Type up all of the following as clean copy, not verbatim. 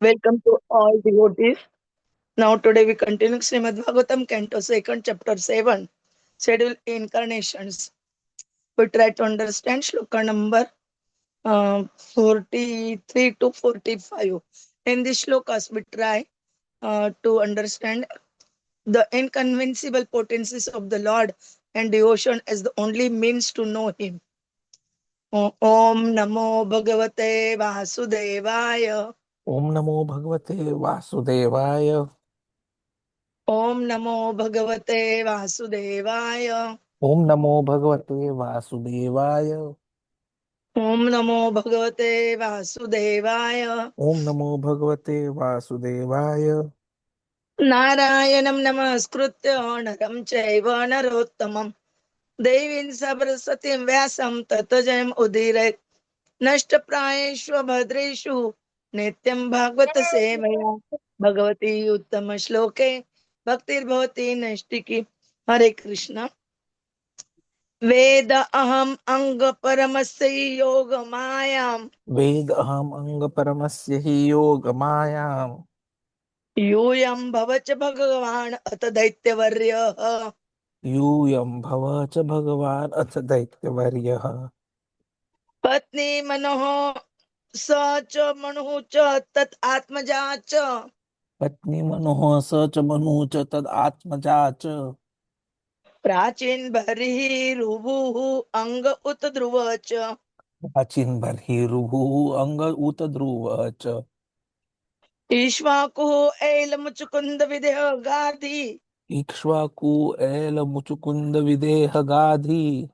Welcome to all devotees. Now today we continue Srimad Bhagavatam Canto 2nd chapter 7 schedule incarnations. We try to understand shloka number 43 to 45. In these shlokas we try to understand the inconceivable potencies of the Lord and devotion as the only means to know Him. Om Namo Bhagavate Vasudevaya. ओम नमो भगवते वासुदेवाय। ओम नमो भगवते वासुदेवाय। ओम नमो भगवते वासुदेवाय। ओम नमो भगवते वासुदेवाय। ओम नमो भगवते वासुदेवाय। नारायणं नमस्कृत्य नरं चैव नरोत्तमं देवीं सरस्वतीं व्यासं ततो जयम् उदीरयेत् नष्टप्रायेषु भद्रेषु नित्यं भागवत सेवया भगवती उत्तम श्लोके भक्तिर्भवति नैष्टिकी। हरे कृष्ण। वेद अहम अंग परमस्य योग मायाम वेद अहम अंग परमस्य हि योग मायाम्। यूयं भवच भगवान अथ दैत्यवर्यः यूयं भव च भगवान् अथ दैत्यवर्यः। पत्नी मनोः स च मनुः च तत् आत्मजा च पत्नी मनोः स च मनुः च तद् आत्मजा च। प्राचीन बर्हिरुभुः अंग उत ध्रुव च प्राचीन बर्हिरुभुः अंग उत ध्रुवः च। ईक्ष्वाकुः ऐलमुचुकुंद विदेह गाधि इक्ष्वाकु एल मुचुकुंद विदेह गाधी।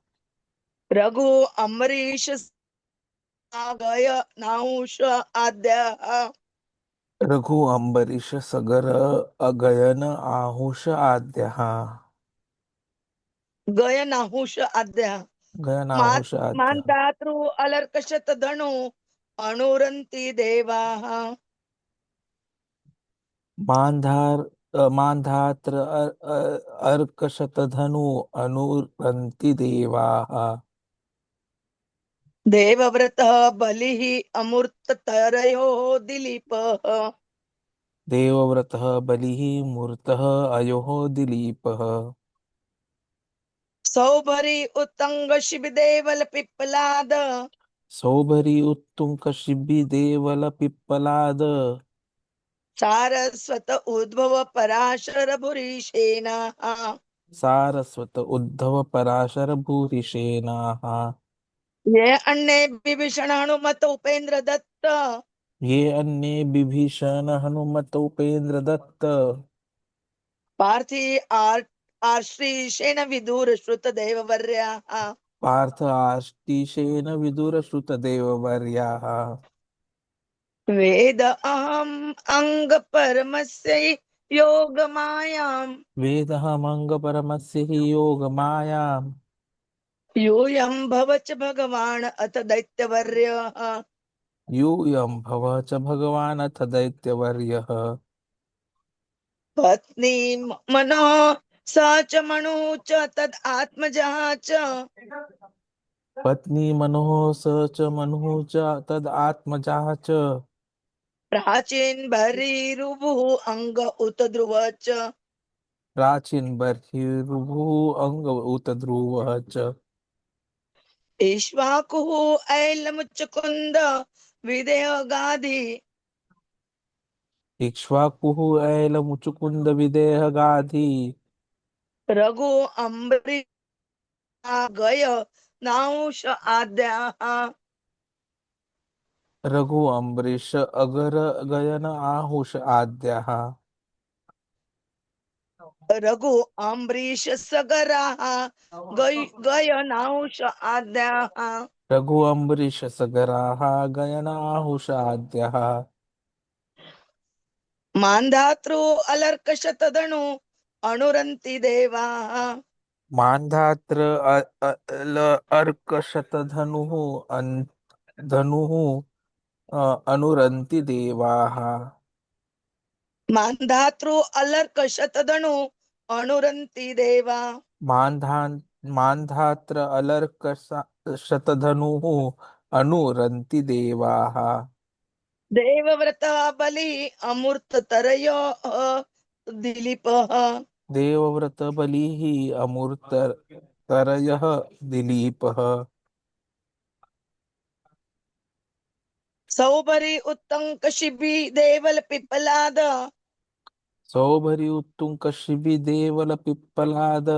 रघु अम्बरीश सागय नाहुष आद्यः रघु अम्बरीश सगर अगयन आहुष आद्यः। गय नाहुष आद्यः गयन आहुष आद्यः। मान्धातृ अलर्कशत धनु अणुरन्ति देवाः मान्धार मान्धात्र अर्कशतधनु अनुरन्ति देवाः। देवव्रतः बलिः अमूर्ततरयो दिलीपः देवव्रतः बलिः मूर्तः अयोः दिलीपः। सौभरी उत्तंग शिवदेवल पिप्पलाद सौभरी उत्तुंग शिबि देवल पिप्पलाद। सारस्वत उद्भव पराशर भुरीशेनाः सारस्वत उद्धव पराशर भूरिशेनाः। ये अन्ये विभीषण हनुमत उपेन्द्र दत्त ये अन्ये विभीषण हनुमत उपेन्द्र दत्त। पार्थी आश्रीषेण विदुर श्रुत देववर्याः पार्थ आष्टीशेन विदुर श्रुत देववर्याः। वेद अहम अंग परमस्य योग मायाम वेदहमंग परमस्य हि योग मायाम्। यूयं भवच भगवान अथ दैत्यवर्य यूयं भव च भगवान् अथ दैत्यवर्यः। पत्नी मनो स च मनु च तद आत्मजा च पत्नी मनोः स च मनुः च तद् आत्मजा च। प्राचीन भरीरुभुः अंग उत ध्रुव च प्राचीन बर्हिरुभुः अंग उत ध्रुवः च। ईक्ष्वाकुः ऐलमुचकुंद विदेह गाधि इक्ष्वाकुः ऐलमुचुकुंद विदेह गाधी। रघु अम्बरी गय नाउष आद्याः रघु अम्बरीश अगर गयन आहुष आद्यः। रघु अम्बरीश सगराः गय नाउष आद्याः रघु अम्बरीश सगराः गयन आहुष आद्यः। मान्धातृ अलर्कशतधनु अणुरन्ति देवाः मान्धात्र अर्कशतधनुः धनुः अनुरन्ति देवाः। मान्धातृ अलर्कशतधनु अणुरन्ति देवा मान्धान् मान्धात्र अलर्कशतधनुः अनुरन्ति देवाः। Devavrata Bali Amurta Tarayo Dilipaha. देवव्रतबलिः अमूर्ततरयः दिलीपः Saubari Uttankshibi Deval Pipalada. Saubhari उत्तुङ्गशिबिदेवलपिप्पलाद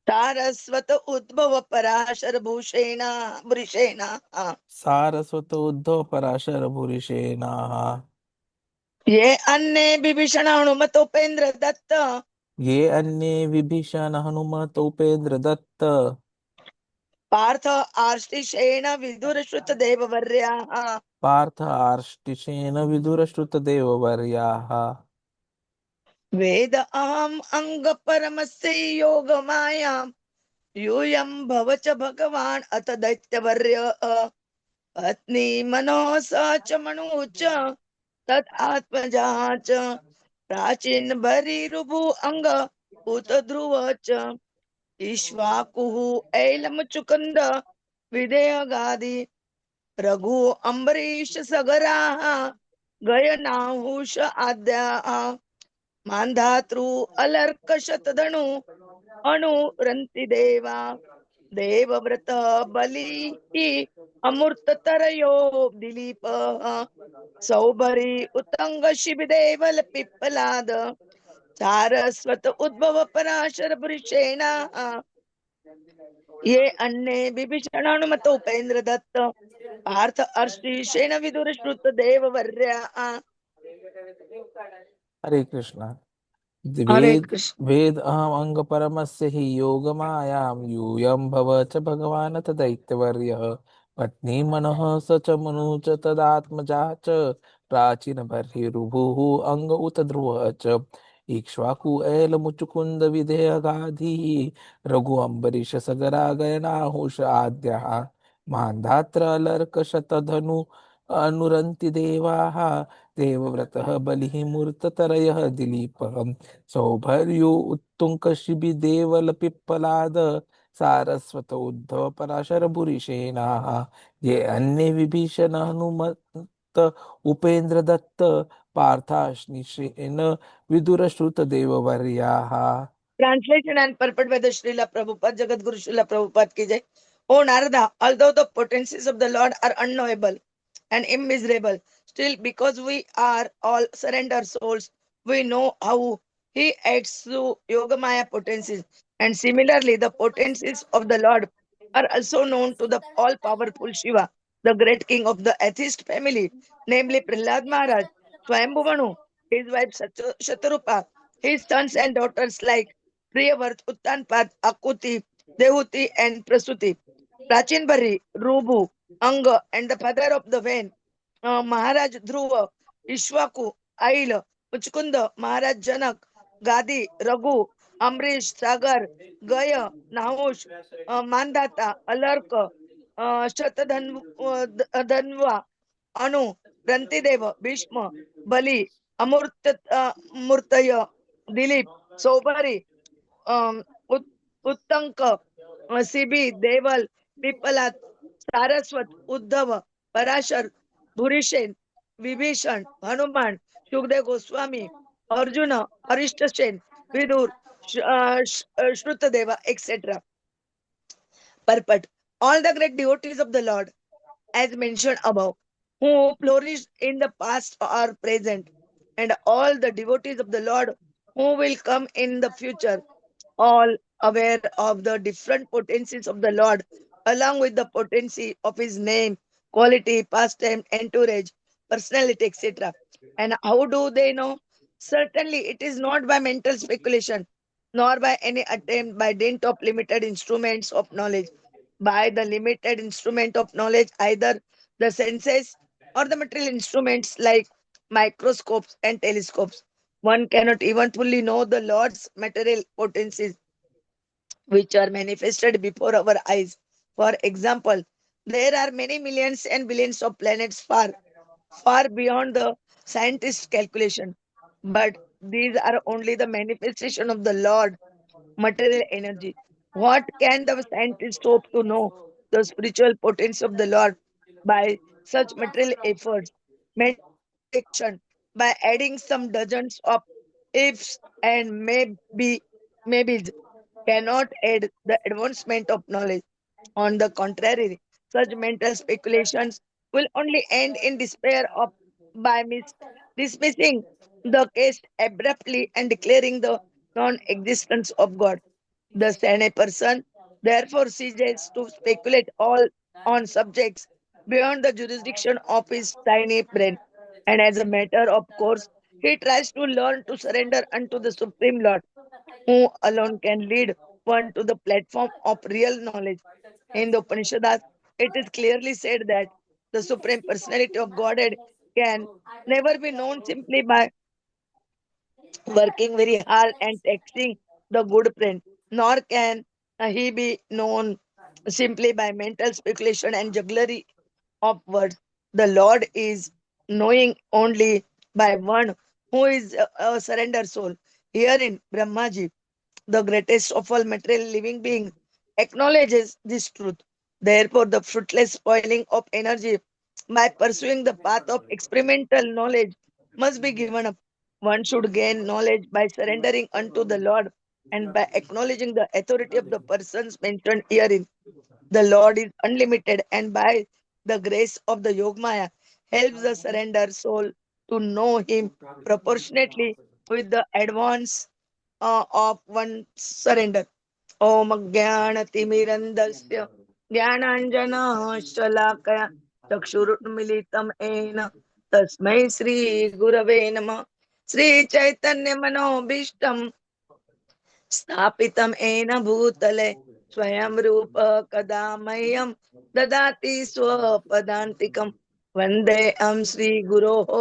Saraswata Udbhava Parashar Bhushena Bhrishena. Saraswat Uddhav Parashar भूरिशेनाः ये अन्ने विभीषण हनुमत उपेंद्र दत्त. ये अन्ये विभीषण हनुमत उपेन्द्र दत्त पार्थ आर्ष्टिशेन विदुर श्रुत देववर्याः. पार्थ आर्ष्टिशेन विदुरश्रुतदेववर्याः वेद अहम अंग परमस्य योगमायां यूयं भव च भगवान् अथ दैत्यवर्य. पत्नी मनोः स च मनु च तत् आत्मजा च प्राचीन बरीरुभु अंग उत ध्रुव च ईश्वाकुः ऐलम चुकंद विदेह गादि रघु अम्बरीश सगराः गयनाहुष आद्याः मांधातृ अलर्क शतधनु अणुरन्ति देवा देवव्रत बली अमूर्त तरयो दिलीप सौभरी उतंग शिवदेवल पिप्पलाद सारस्वत उद्भव पराशर पुरुषेणा. ये अन्ने विभीषण हनुमत उपेंद्र दत्त पार्थ अर्षिषेण विदुर श्रुत देववर्या. हरे कृष्ण हरे वेद कृष्ण. वेद अहम अंग परमस्य हि योगमायां यूयं भव च भगवान् च दैत्यवर्यः पत्नी मनः स च मनु च तदात्मजा च प्राचीन बर्हिरुभुः अंग उत ध्रुवः च इक्ष्वाकु ऐलमुचुकुंद विधेयगाधिः रघु अम्बरीश सगरा गयनाहुष आद्यः मान्धात्र शतधनु अनुरन्ति देवाः देवव्रतः बलिः मूर्ततरयः दिलीपः सौभर्यो उत्तुङ्गशिबिदेवलपिप्पलाद सारस्वत उद्धव पराशर भूरिशेनाः ये अन्ये Vibhishan Hanumat Upendra Dutt पार्थाश्निशेन विदुरश्रुत देववर्याः Translation and purport by the Srila Prabhupada, Jagat Guru Srila Prabhupada ki jai. O Narada, although the potencies of the Lord are unknowable and immeasurable, still because we are all surrender souls, we know how he acts through Yogamaya potencies. And similarly, the potencies of the Lord are also known to the all-powerful Shiva, the great king of the atheist family, namely Prahlad Maharaj, Swayambhuvanu, his wife Shatarupa, his sons and daughters like Priyavarth, Uttanpad, Akuti, Dehuti, and Prasuti. Prachin Bari, Rubu, Anga, and the father of the Vain, Maharaj Dhruva, Ishwaku, Ail, Uchkunda, Maharaj Janak, Gadi, Raghu, Amrish, Sagar, Gaya, Nahush, Mandata, Alarka, Shatadhanva, Anu, Rantideva, Bhishma, Bali, Murtaya, Dilip, Sobari, Uttanka Sibi Deval Pippalad Saraswat Uddhav Parashar भूरिशेन Vibhishan Hanuman Sukhdev Goswami Arjun अरिष्टसेन Vidur श्रुतदेवा etc. Purport. All the great devotees of the Lord, as mentioned above, who flourished in the past or present, and all the devotees of the Lord who will come in the future, all aware of the different potencies of the Lord, along with the potency of his name, quality, pastime, entourage, personality, etc. And how do they know? Certainly, it is not by mental speculation, nor by any attempt by dint of limited instruments of knowledge. By the limited instrument of knowledge, either the senses or the material instruments like microscopes and telescopes. One cannot even fully know the Lord's material potencies which are manifested before our eyes. For example, there are many millions and billions of planets far beyond the scientist's calculation. But these are only the manifestation of the Lord, material energy. What can the scientist hope to know? The spiritual potency of the Lord by such material efforts, mental projection, by adding some dozens of ifs and maybes cannot aid the advancement of knowledge. On the contrary, such mental speculations will only end in despair of by dismissing the case abruptly and declaring the non-existence of God. The sane person therefore ceases to speculate all on subjects beyond the jurisdiction of his tiny brain, and as a matter of course, he tries to learn to surrender unto the Supreme Lord, who alone can lead one to the platform of real knowledge. In the Upanishads, it is clearly said that the Supreme Personality of Godhead can never be known simply by working very hard and taxing the good friend, nor can he be known simply by mental speculation and jugglery of words. The Lord is knowing only by one who is a surrender soul. Herein, Brahmaji, the greatest of all material living beings, acknowledges this truth. Therefore, the fruitless spoiling of energy by pursuing the path of experimental knowledge must be given up. One should gain knowledge by surrendering unto the Lord and by acknowledging the authority of the persons mentioned herein. The Lord is unlimited, and by the grace of the Yogamaya helps the surrender soul to know Him proportionately with the advance of one surrender. Om Jnanatimirandasya Jnananjana Chakshurutmilitam Ena Tasmai Sri Gurave Namah. Sri Chaitanya Manobishtam स्थापितम येन भूतले स्वयं रूप कदा मह्यं ददाति स्वपदान्तिकं वन्देऽहं श्रीगुरोः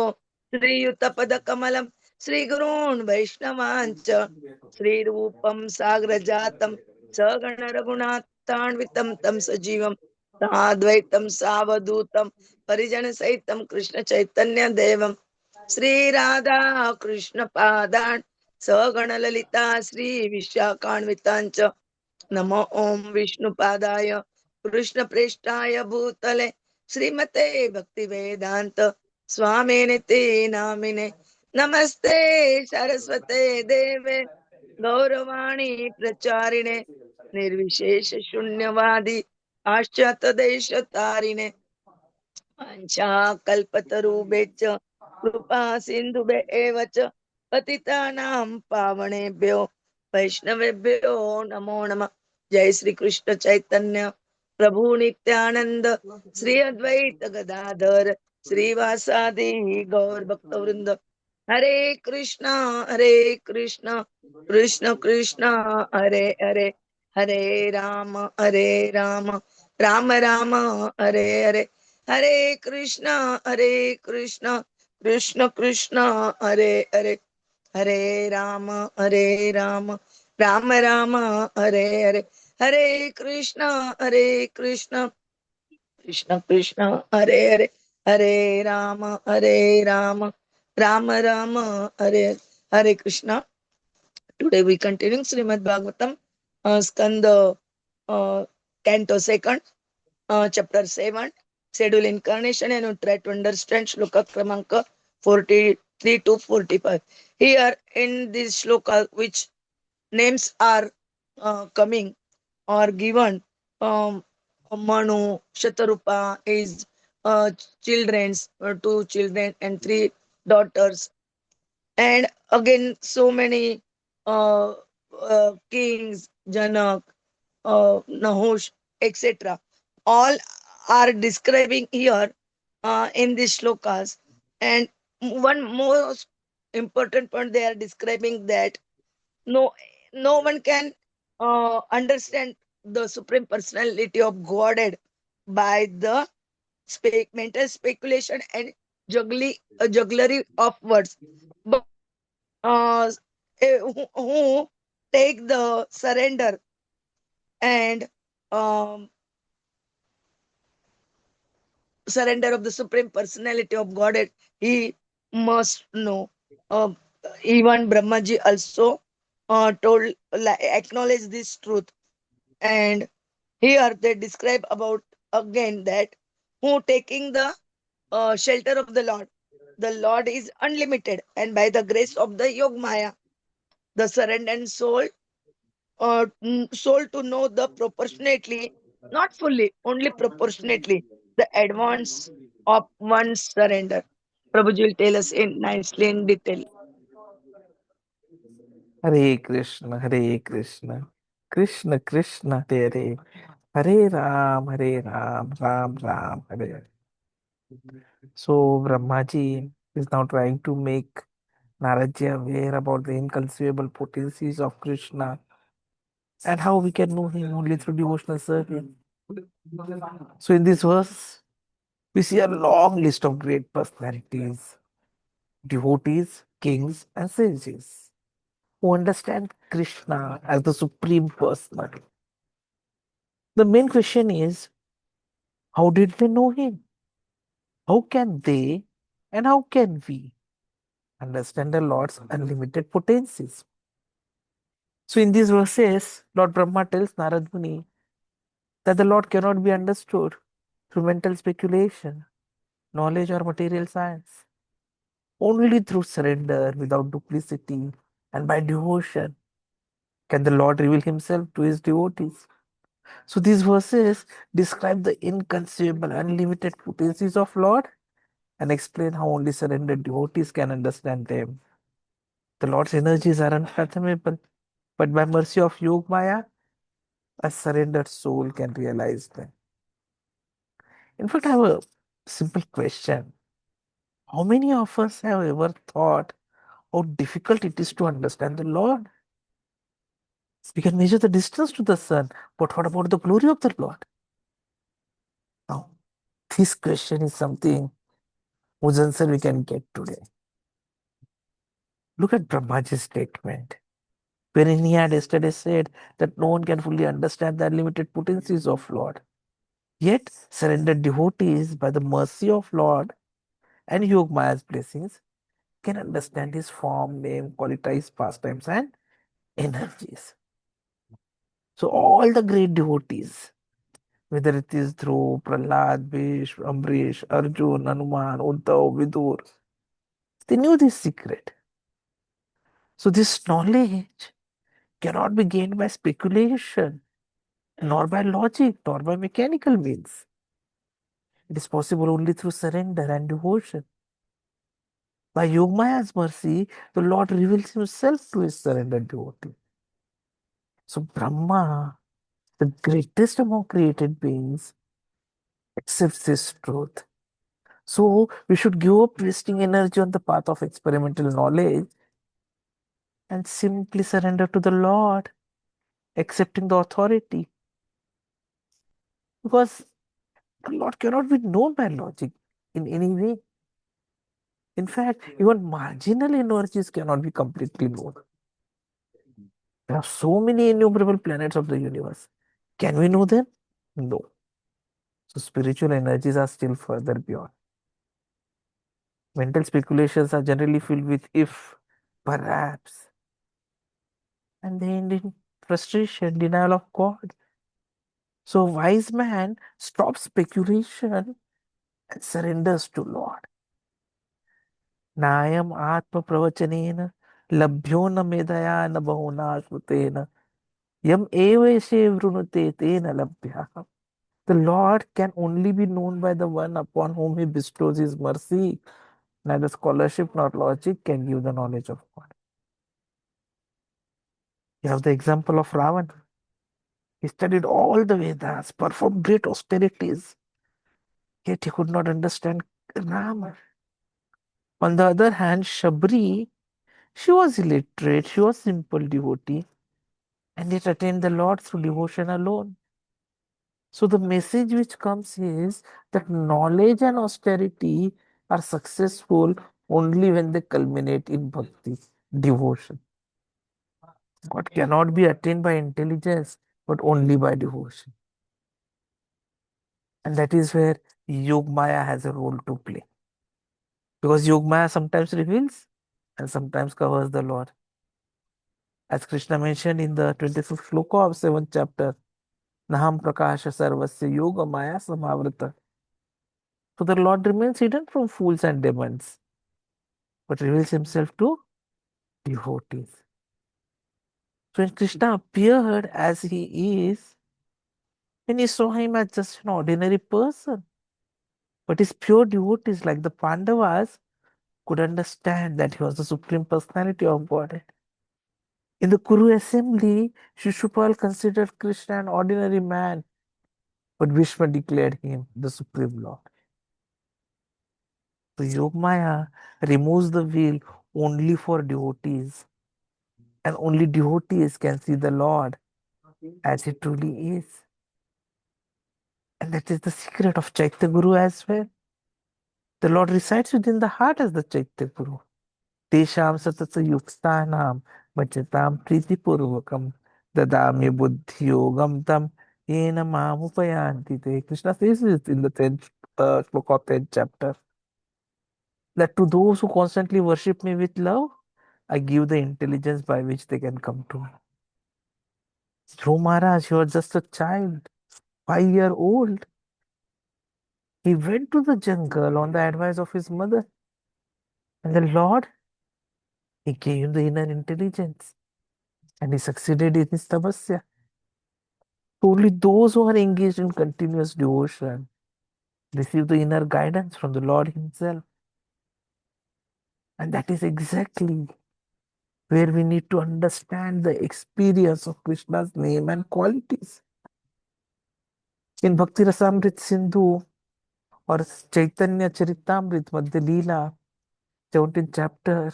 श्रीयुतपदकमलं श्रीगुरून् वैष्णवाञ्च श्रीरूपं साग्रजातं सगण रघुनाथान्वितं तं सजीवं साद्वैतं सावधूतं परिजनसहितं कृष्ण चैतन्य देवं श्री राधा कृष्ण पादान् सगण ललिता श्री विशाखान्वितांच नमो ओम विष्णुपादाय कृष्ण प्रेष्ठाय भूतले श्रीमते भक्ति वेदांत स्वामिने ते नामिने नमस्ते सरस्वते देवे गौरवाणी प्रचारिणे निर्विशेष शून्यवादी पाश्चात देश तारिणे कल्पतरुभ्यश्च कृपा सिन्धुभ्य एव च पतितानां पावनेभ्यो वैष्णवेभ्यो नमो नमः. जय श्री कृष्ण चैतन्य प्रभु नित्यानंद श्री अद्वैत गदाधर श्रीवासादि गौर भक्त वृंद. हरे कृष्ण कृष्ण कृष्ण हरे हरे, हरे हरे राम राम राम हरे हरे, हरे कृष्ण कृष्ण कृष्ण हरे हरे, हरे राम राम राम हरे हरे, हरे कृष्ण कृष्ण कृष्ण कृष्ण हरे हरे, हरे राम राम राम हरे हरे. हरे Krishna. Today we continue Srimad Bhagavatam, Skanda, Canto 2nd, chapter 7, schedule incarnation, and we try to understand shloka kramanka 43 to 45. Here in this shloka, which names are coming or given, Manu, Shatarupa is children's, two children and three daughters, and again so many uh, kings, Janak, Nahush, etc. All are describing here in these shlokas. And one most important point, they are describing that no no one can understand the supreme personality of Godhead by the mental speculation and jugglery of words, but uh, who take the surrender and um, surrender of the supreme personality of Godhead, he must know. Uh, Even Brahmaji also told, acknowledge this truth. And here they describe about again that who taking the shelter of the Lord. The Lord is unlimited, and by the grace of the Yogamāyā, the surrendered soul to know the proportionately, not fully, only proportionately, the advance of one's surrender. Prabhuji will tell us in nicely in detail. Hare Krishna, Hare Krishna, Krishna Krishna, Hare Hare Ram, Hare Ram, Ram Ram, Hare. So Brahmaji is now trying to make Naradji aware about the inconceivable potencies of Krishna and how we can know him only through devotional service. So in this verse, we see a long list of great personalities, devotees, kings, and sages who understand Krishna as the supreme personality. The main question is, how did they know him? How can they and how can we understand the Lord's unlimited potencies? So in these verses, Lord Brahma tells Narad Muni that the Lord cannot be understood through mental speculation, knowledge, or material science. Only through surrender, without duplicity, and by devotion can the Lord reveal himself to his devotees. So these verses describe the inconceivable, unlimited potencies of Lord and explain how only surrendered devotees can understand them. The Lord's energies are unfathomable, but by mercy of Yogamāyā, a surrendered soul can realize them. In fact, I have a simple question. How many of us have ever thought how difficult it is to understand the Lord? We can measure the distance to the sun, but what about the glory of the Lord? Now, this question is something whose answer we can get today. Look at Brahmaji's statement, wherein he had yesterday said that no one can fully understand the unlimited potencies of Lord. Yet, surrendered devotees, by the mercy of Lord and Yogamāya's blessings, can understand his form, name, qualities, pastimes, and energies. So, all the great devotees, whether it is through Prahlad, Bhishma, Ambrish, Arjun, Hanuman, Uddhav, Vidur, they knew this secret. So, this knowledge cannot be gained by speculation, nor by logic, nor by mechanical means. It is possible only through surrender and devotion. By Yogmaya's mercy, the Lord reveals himself to his surrendered devotee. So, Brahma, the greatest among created beings, accepts this truth. So, we should give up wasting energy on the path of experimental knowledge and simply surrender to the Lord, accepting the authority. Because the Lord cannot be known by logic in any way. In fact, even marginal energies cannot be completely known. There are so many innumerable planets of the universe. Can we know them? No. So spiritual energies are still further beyond. Mental speculations are generally filled with if, perhaps, and they end in frustration, denial of God. So a wise man stops speculation and surrenders to Lord. Nayam atma pravachanena labhyo na medaya na bahuna shruteena yam eveshe vrunute tena labhya. The Lord can only be known by the one upon whom he bestows his mercy. Neither scholarship nor logic can give the knowledge of God. You have the example of Ravan. He studied all the Vedas, performed great austerities, yet he could not understand Rama. On the other hand, Shabri, she was illiterate, she was simple devotee, and yet attained the Lord through devotion alone. So the message which comes is that knowledge and austerity are successful only when they culminate in bhakti, devotion. God cannot be attained by intelligence, but only by devotion. And that is where Yogamaya has a role to play. Because Yogamaya sometimes reveals and sometimes covers the Lord. As Krishna mentioned in the 25th sloka of 7th chapter, Naham Prakasha Sarvasya Yogamaya Samavrita. So the Lord remains hidden from fools and demons, but reveals himself to devotees. So when Krishna appeared as he is, when he saw him as just an ordinary person, but his pure devotees like the Pandavas could understand that he was the supreme personality of Godhead. In the Kuru assembly, Shishupal considered Krishna an ordinary man, but Bhishma declared him the supreme Lord. So Yogamaya removes the veil only for devotees, and only devotees can see the Lord as he truly is. And that is the secret of Chaitya Guru as well. The Lord resides within the heart as the Chaitya Guru. Tesham satata yuktanam vachatam pritipurvakam dadami buddhiyogam tam yena mamupayanti te. Krishna says it in the 10th sloka of 10th chapter. That to those who constantly worship me with love, I give the intelligence by which they can come to me. Dhruv Maharaj, he was just a child, 5 year old. He went to the jungle on the advice of his mother. And the Lord, he gave him the inner intelligence. And he succeeded in his tapasya. Only those who are engaged in continuous devotion receive the inner guidance from the Lord himself. And that is exactly where we need to understand the experience of Krishna's name and qualities. In Bhakti Rasamrit Sindhu or Chaitanya Charitamrit Madhya Leela, 17th chapter,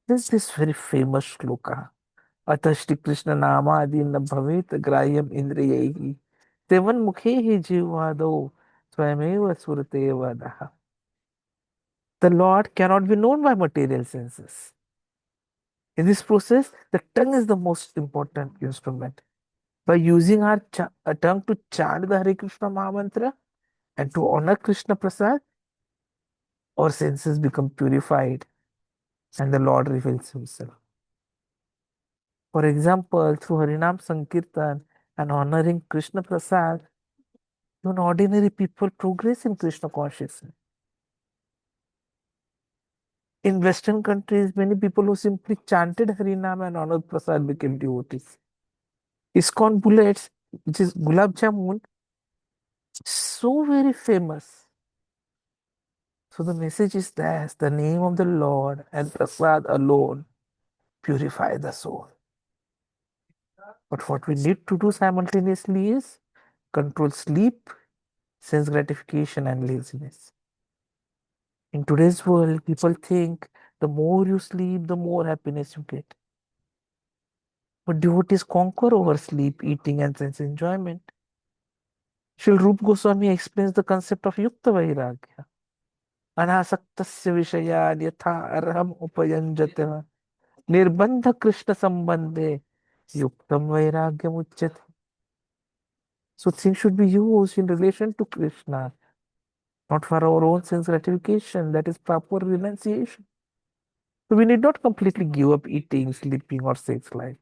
there's this very famous shloka. अथ श्री कृष्ण नामादि न भवेत ग्राह्यम इंद्रियैः seven मुखे ही जीवादो स्वयमेव Surte वदः. The Lord cannot be known by material senses. In this process, the tongue is the most important instrument. By using our tongue to chant the Hare Krishna Mahamantra and to honor Krishna Prasad, our senses become purified and the Lord reveals himself. For example, through Harinam Sankirtan and honoring Krishna Prasad, even ordinary people progress in Krishna consciousness. In Western countries, many people who simply chanted Harinam and honored Prasad became devotees. ISKCON bullets, which is Gulab Jamun, so very famous. So the message is that the name of the Lord and Prasad alone purify the soul. But what we need to do simultaneously is control sleep, sense gratification, and laziness. In today's world, people think the more you sleep, the more happiness you get. But devotees conquer over sleep, eating, and sense enjoyment. Srila Rupa Goswami explains the concept of Yukta Vairagya. Anasaktasya Vishayad Yatha Arham Upayanjatah Nirbandha Krishna Sambandhe Yuktam Vairagyam Uchyate. So things should be used in relation to Krishna, not for our own sense gratification. That is proper renunciation. So we need not completely give up eating, sleeping, or sex life,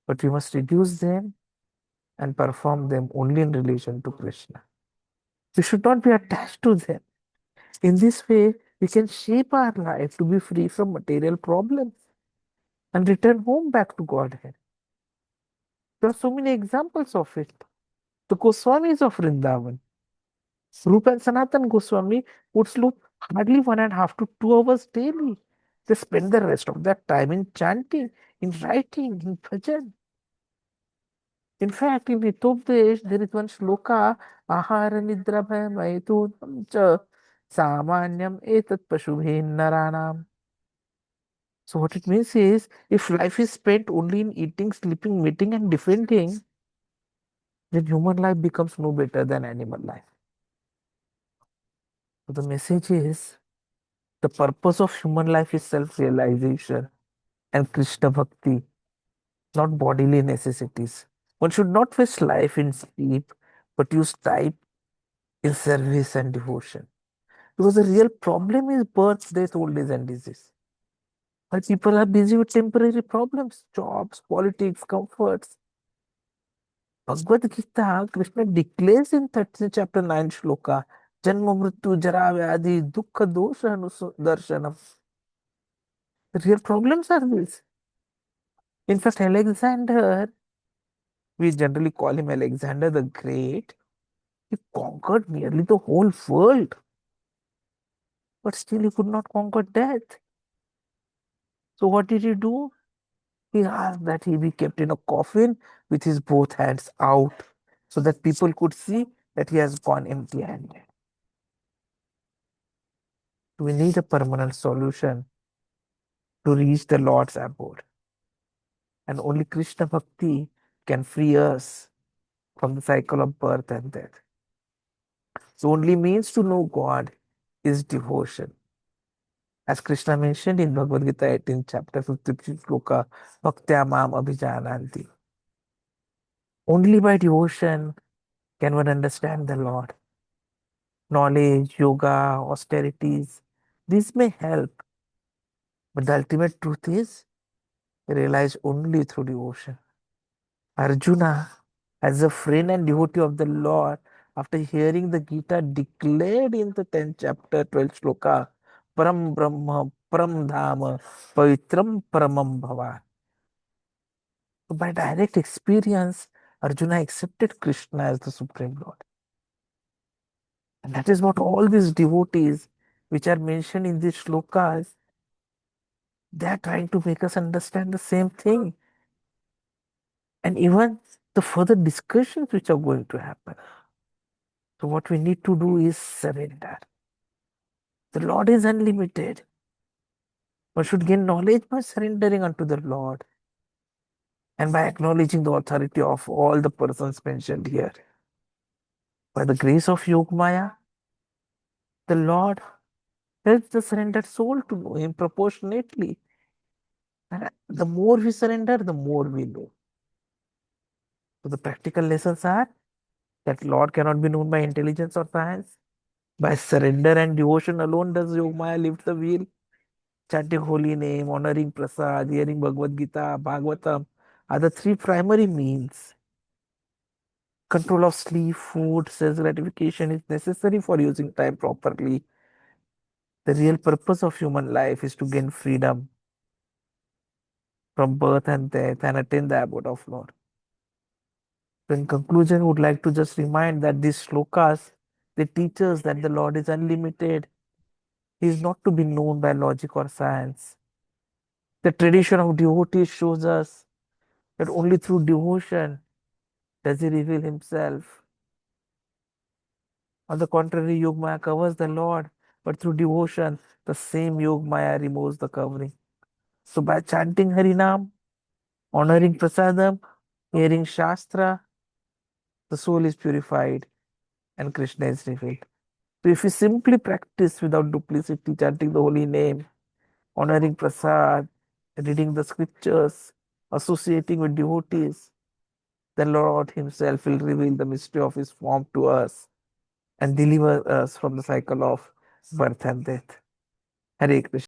but we must reduce them and perform them only in relation to Krishna. We should not be attached to them. In this way, we can shape our life to be free from material problems and return home back to Godhead. There are so many examples of it. The Goswamis of Vrindavan, Rupa and Sanatan Goswami would sleep hardly 1.5 to 2 hours daily. They spend the rest of their time in chanting, in writing, in bhajan. In fact, in Hitopdesh, there is one shloka, Ahara Nidra Bhayamaitunam cha Samanyam Etat Pashubhin Naranam. So what it means is, if life is spent only in eating, sleeping, mating, and defending, then human life becomes no better than animal life. So the message is, the purpose of human life is self-realization and Krishna Bhakti, not bodily necessities. One should not waste life in sleep, but use time in service and devotion. Because the real problem is birth, death, old age, and disease. While people are busy with temporary problems, jobs, politics, comforts. Bhagavad Gita, Krishna declares in 13th chapter 9 shloka Janma mrityu jara vyadhi dukkha dosha darshanam. The real problems are these. In fact, Alexander, we generally call him Alexander the Great, he conquered nearly the whole world, but still he could not conquer death. So what did he do? He asked that he be kept in a coffin with his both hands out so that people could see that he has gone empty-handed. We need a permanent solution to reach the Lord's abode. And only Krishna Bhakti can free us from the cycle of birth and death. The only means to know God is devotion. As Krishna mentioned in Bhagavad Gita 18, chapter 50, sloka, Bhaktya Mam Abhijananti. Only by devotion can one understand the Lord. Knowledge, yoga, austerities, these may help, but the ultimate truth is realized only through devotion. Arjuna, as a friend and devotee of the Lord, after hearing the Gita declared in the 10th chapter, 12th sloka, Param Brahma, Param Dhama, Pavitram Paramam Bhava. So by direct experience, Arjuna accepted Krishna as the Supreme Lord. And that is what all these devotees, which are mentioned in these shlokas, they are trying to make us understand the same thing. And even the further discussions which are going to happen. So what we need to do is surrender. The Lord is unlimited. One should gain knowledge by surrendering unto the Lord and by acknowledging the authority of all the persons mentioned here. By the grace of Yogamāyā, the Lord helps the surrendered soul to know Him proportionately. And the more we surrender, the more we know. So the practical lessons are that Lord cannot be known by intelligence or science. By surrender and devotion alone does Yogamāyā lift the wheel. Chanting holy name, honoring prasad, hearing Bhagavad Gita, Bhagavatam are the three primary means. Control of sleep, food, self gratification is necessary for using time properly. The real purpose of human life is to gain freedom from birth and death and attain the abode of Lord. So in conclusion, I would like to just remind that these shlokas, they teach us that the Lord is unlimited. He is not to be known by logic or science. The tradition of devotees shows us that only through devotion does he reveal himself. On the contrary, Yogamaya covers the Lord, but through devotion, the same Yogamaya removes the covering. So by chanting Harinam, honoring Prasadam, hearing Shastra, the soul is purified and Krishna is revealed. So if we simply practice without duplicity, chanting the holy name, honoring Prasad, reading the scriptures, associating with devotees, the Lord Himself will reveal the mystery of His form to us and deliver us from the cycle of birth and death. Hare Krishna.